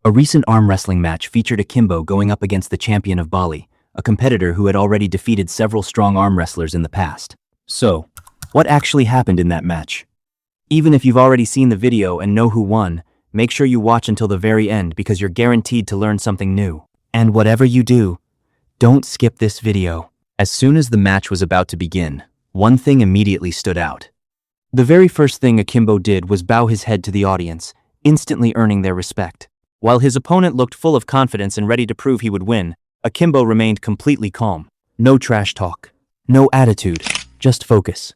A recent arm wrestling match featured Akimbo going up against the champion of Bali, a competitor who had already defeated several strong arm wrestlers in the past. So, what actually happened in that match? Even if you've already seen the video and know who won, make sure you watch until the very end because you're guaranteed to learn something new. And whatever you do, don't skip this video. As soon as the match was about to begin, one thing immediately stood out. The very first thing Akimbo did was bow his head to the audience, instantly earning their respect. While his opponent looked full of confidence and ready to prove he would win, Akimbo remained completely calm. No trash talk, no attitude, just focus.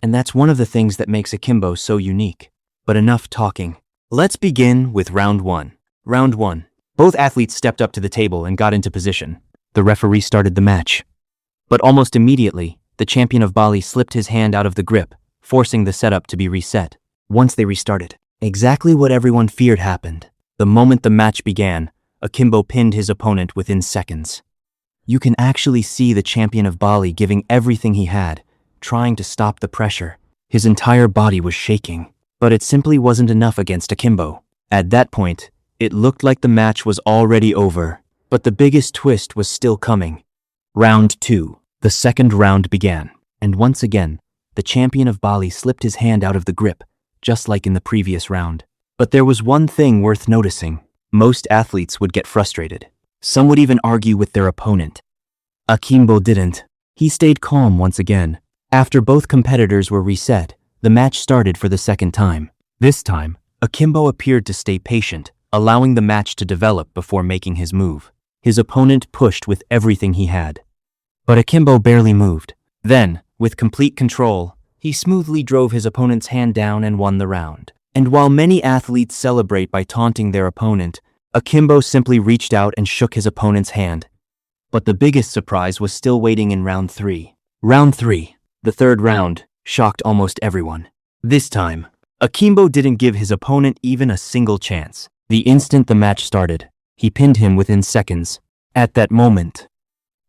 And that's one of the things that makes Akimbo so unique. But enough talking. Let's begin with round 1. Round 1. Both athletes stepped up to the table and got into position. The referee started the match. But almost immediately, the champion of Bali slipped his hand out of the grip, forcing the setup to be reset. Once they restarted, exactly what everyone feared happened. The moment the match began, Akimbo pinned his opponent within seconds. You can actually see the champion of Bali giving everything he had, trying to stop the pressure. His entire body was shaking. But it simply wasn't enough against Akimbo. At that point, it looked like the match was already over. But the biggest twist was still coming. Round 2. The second round began. And once again, the champion of Bali slipped his hand out of the grip, just like in the previous round. But there was one thing worth noticing. Most athletes would get frustrated. Some would even argue with their opponent. Akimbo didn't. He stayed calm once again. After both competitors were reset, the match started for the second time. This time, Akimbo appeared to stay patient, allowing the match to develop before making his move. His opponent pushed with everything he had. But Akimbo barely moved. Then, with complete control, he smoothly drove his opponent's hand down and won the round. And while many athletes celebrate by taunting their opponent, Akimbo simply reached out and shook his opponent's hand. But the biggest surprise was still waiting in round 3. Round 3, the third round, shocked almost everyone. This time, Akimbo didn't give his opponent even a single chance. The instant the match started, he pinned him within seconds. At that moment,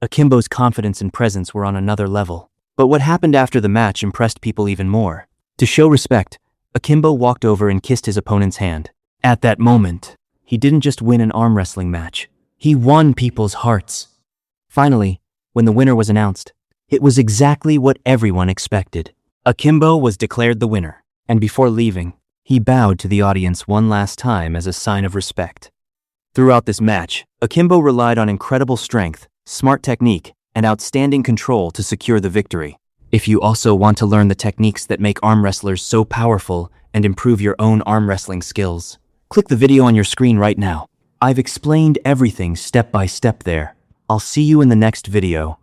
Akimbo's confidence and presence were on another level. But what happened after the match impressed people even more. To show respect, Akimbo walked over and kissed his opponent's hand. At that moment, he didn't just win an arm wrestling match. He won people's hearts. Finally, when the winner was announced, it was exactly what everyone expected. Akimbo was declared the winner, and before leaving, he bowed to the audience one last time as a sign of respect. Throughout this match, Akimbo relied on incredible strength, smart technique, and outstanding control to secure the victory. If you also want to learn the techniques that make arm wrestlers so powerful and improve your own arm wrestling skills, click the video on your screen right now. I've explained everything step by step there. I'll see you in the next video.